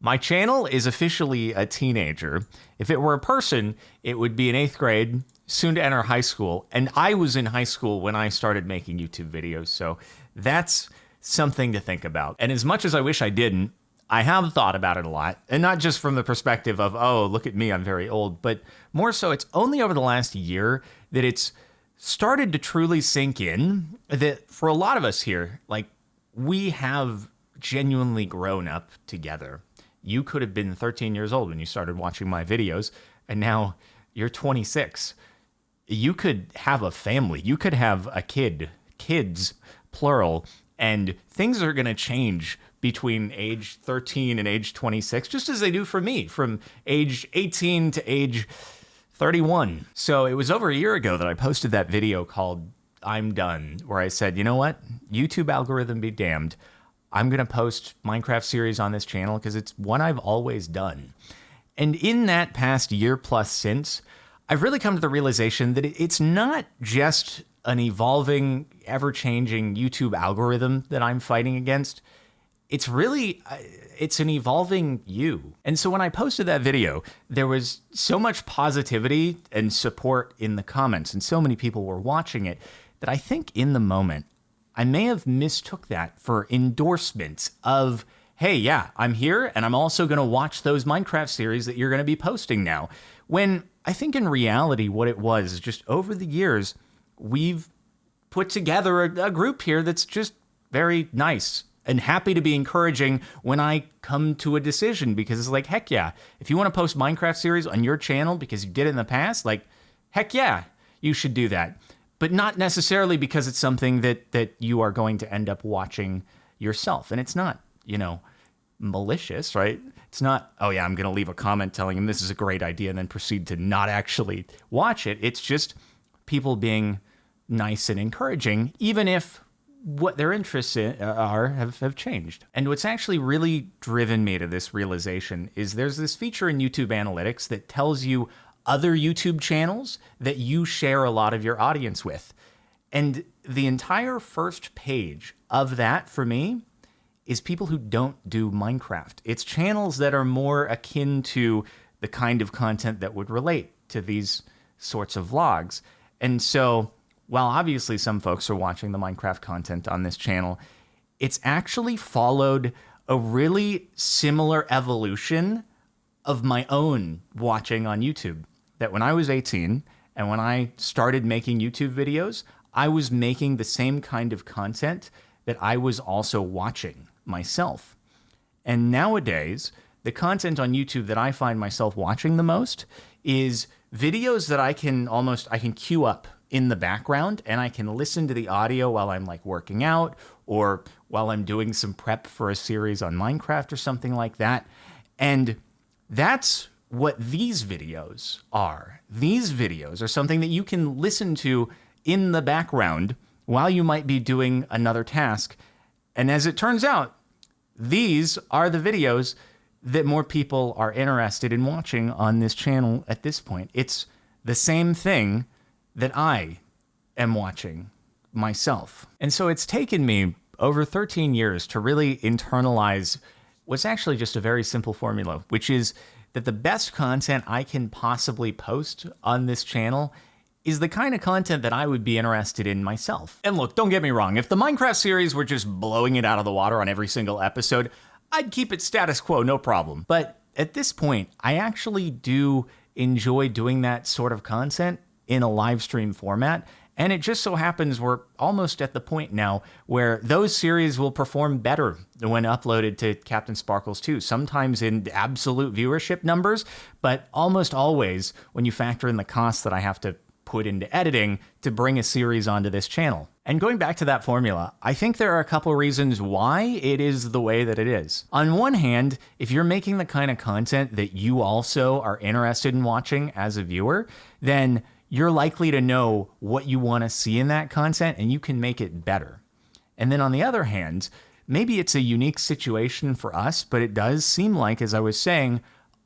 My channel is officially a teenager. If it were a person, it would be in 8th grade, soon to enter high school. And I was in high school when I started making YouTube videos. So that's something to think about. And as much as I wish I didn't, I have thought about it a lot. And not just from the perspective of, oh, look at me, I'm very old. But more so, it's only over the last year that it's started to truly sink in that for a lot of us here, like, we have genuinely grown up together. You could have been 13 years old when you started watching my videos, and now you're 26. You could have a family. You could have a kid, kids, plural, and things are going to change between age 13 and age 26, just as they do for me, from age 18 to age 31. So it was over a year ago that I posted that video called I'm Done, where I said, you know what? YouTube algorithm be damned. I'm going to post Minecraft series on this channel because it's one I've always done. And in that past year plus since, I've really come to the realization that it's not just an evolving, ever-changing YouTube algorithm that I'm fighting against. It's really, it's an evolving you. And so when I posted that video, there was so much positivity and support in the comments, and so many people were watching it, that I think in the moment, I may have mistook that for endorsement of, hey, yeah, I'm here, and I'm also going to watch those Minecraft series that you're going to be posting now. When I think in reality, what it was is just over the years, we've put together a group here that's just very nice and happy to be encouraging when I come to a decision, because it's like, heck yeah, if you want to post Minecraft series on your channel because you did it in the past, like, heck yeah, you should do that. But not necessarily because it's something that you are going to end up watching yourself. And it's not, you know, malicious, right? It's not, oh yeah, I'm going to leave a comment telling him this is a great idea and then proceed to not actually watch it. It's just people being nice and encouraging, even if what their interests have changed. And what's actually really driven me to this realization is there's this feature in YouTube Analytics that tells you other YouTube channels that you share a lot of your audience with. And the entire first page of that for me is people who don't do Minecraft. It's channels that are more akin to the kind of content that would relate to these sorts of vlogs. And so while obviously some folks are watching the Minecraft content on this channel, it's actually followed a really similar evolution of my own watching on YouTube. That when I was 18 and when I started making YouTube videos, I was making the same kind of content that I was also watching myself. And nowadays, the content on YouTube that I find myself watching the most is videos that I can queue up in the background, and I can listen to the audio while I'm like working out or while I'm doing some prep for a series on Minecraft or something like that. And that's what these videos are. These videos are something that you can listen to in the background while you might be doing another task. And as it turns out, these are the videos that more people are interested in watching on this channel at this point. It's the same thing that I am watching myself. And so it's taken me over 13 years to really internalize what's actually just a very simple formula, which is that the best content I can possibly post on this channel is the kind of content that I would be interested in myself. And look, don't get me wrong, if the Minecraft series were just blowing it out of the water on every single episode, I'd keep it status quo, no problem. But at this point, I actually do enjoy doing that sort of content in a live stream format. And it just so happens we're almost at the point now where those series will perform better when uploaded to CaptainSparklez too. Sometimes in absolute viewership numbers, but almost always when you factor in the costs that I have to put into editing to bring a series onto this channel. And going back to that formula, I think there are a couple reasons why it is the way that it is. On one hand, if you're making the kind of content that you also are interested in watching as a viewer, then you're likely to know what you want to see in that content and you can make it better. And then on the other hand, maybe it's a unique situation for us, but it does seem like, as I was saying,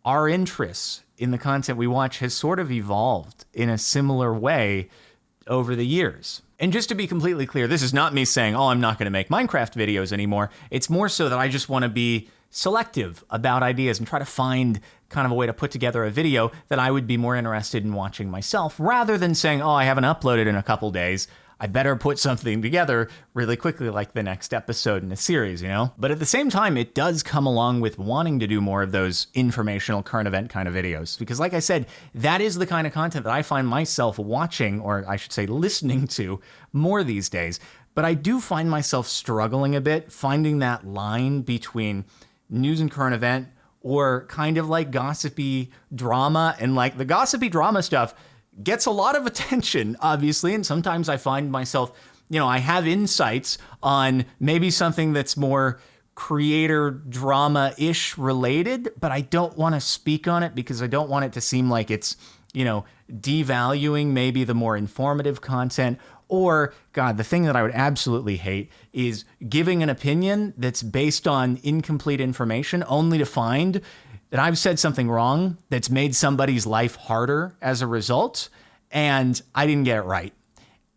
our interests in the content we watch has sort of evolved in a similar way over the years. And just to be completely clear, this is not me saying, oh, I'm not going to make Minecraft videos anymore. It's more so that I just want to be selective about ideas and try to find kind of a way to put together a video that I would be more interested in watching myself, rather than saying, oh, I haven't uploaded in a couple days, I better put something together really quickly, like the next episode in a series, you know? But at the same time, it does come along with wanting to do more of those informational current event kind of videos. Because like I said, that is the kind of content that I find myself watching, or I should say listening to, more these days. But I do find myself struggling a bit, finding that line between news and current event, or kind of like gossipy drama. And like the gossipy drama stuff gets a lot of attention, obviously, and sometimes I find myself, you know, I have insights on maybe something that's more creator drama-ish related, but I don't want to speak on it because I don't want it to seem like it's, you know, devaluing maybe the more informative content. Or, God, the thing that I would absolutely hate is giving an opinion that's based on incomplete information only to find that I've said something wrong that's made somebody's life harder as a result, and I didn't get it right.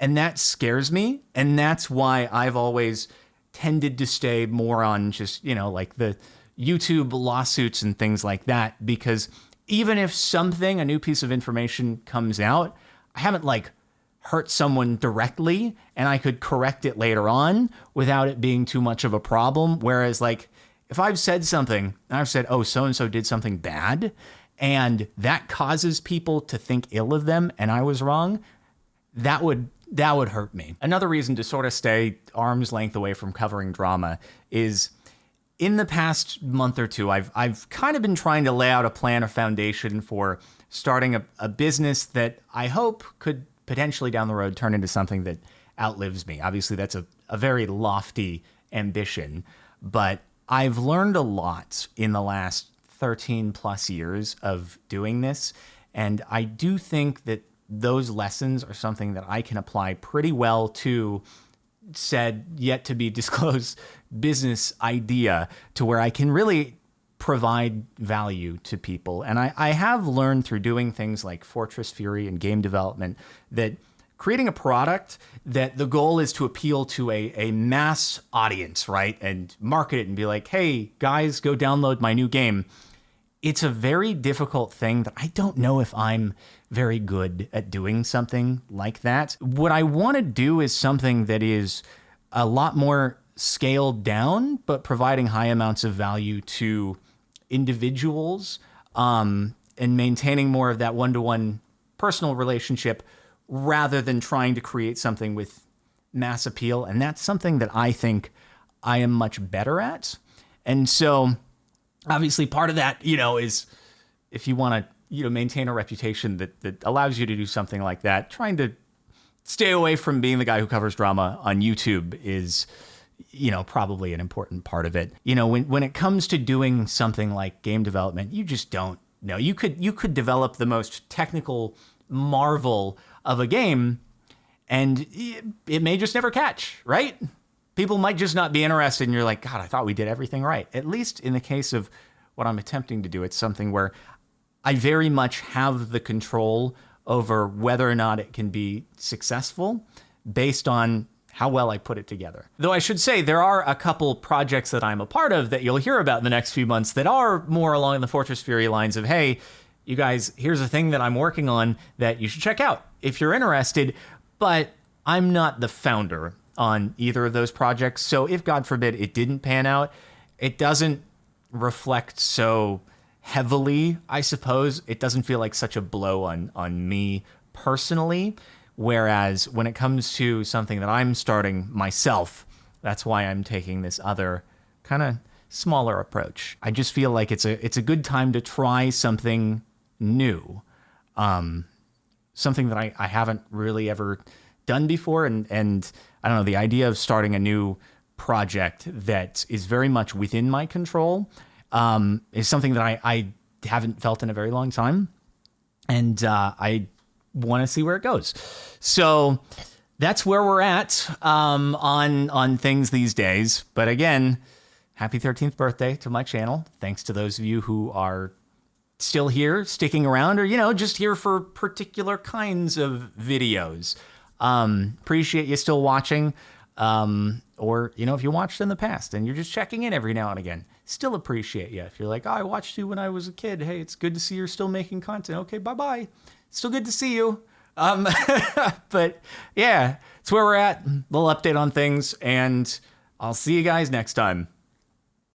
And that scares me, and that's why I've always tended to stay more on just, you know, like the YouTube lawsuits and things like that, because even if something, a new piece of information comes out, I haven't like hurt someone directly, and I could correct it later on without it being too much of a problem. Whereas like, if I've said something and I've said, oh, so-and-so did something bad, and that causes people to think ill of them and I was wrong, that would hurt me. Another reason to sort of stay arm's length away from covering drama is in the past month or two, I've kind of been trying to lay out a plan or foundation for starting a business that I hope could potentially down the road turn into something that outlives me. Obviously, that's a very lofty ambition, but I've learned a lot in the last 13 plus years of doing this, and I do think that those lessons are something that I can apply pretty well to said yet to be disclosed business idea, to where I can really provide value to people. And I have learned through doing things like Fortress Fury and game development that creating a product that the goal is to appeal to a mass audience, right? And market it and be like, hey, guys, go download my new game. It's a very difficult thing that I don't know if I'm very good at doing something like that. What I want to do is something that is a lot more scaled down, but providing high amounts of value to individuals, and maintaining more of that one-to-one personal relationship rather than trying to create something with mass appeal. And that's something that I think I am much better at. And so obviously part of that, you know, is if you want to, you know, maintain a reputation that allows you to do something like that, trying to stay away from being the guy who covers drama on YouTube is, you know, probably an important part of it. You know, when it comes to doing something like game development, you just don't know. You could develop the most technical marvel of a game and it may just never catch, right? People might just not be interested and you're like, God, I thought we did everything right. At least in the case of what I'm attempting to do, it's something where I very much have the control over whether or not it can be successful based on how well I put it together. Though I should say there are a couple projects that I'm a part of that you'll hear about in the next few months that are more along the Fortress Fury lines of, hey, you guys, here's a thing that I'm working on that you should check out if you're interested. But I'm not the founder on either of those projects. So if, God forbid, it didn't pan out, it doesn't reflect so heavily, I suppose. It doesn't feel like such a blow on me personally. Whereas when it comes to something that I'm starting myself, that's why I'm taking this other kind of smaller approach. I just feel like it's a good time to try something new, something that I haven't really ever done before. And I don't know, the idea of starting a new project that is very much within my control is something that I haven't felt in a very long time. And I want to see where it goes. So that's where we're at on things these days. But again, happy 13th birthday to my channel. Thanks to those of you who are still here, sticking around, or, you know, just here for particular kinds of videos. Appreciate you still watching. Or, you know, if you watched in the past and you're just checking in every now and again, still appreciate you. If you're like, oh, I watched you when I was a kid. Hey, it's good to see you're still making content. Okay, bye-bye. Still good to see you. But yeah, it's where we're at. Little update on things, and I'll see you guys next time.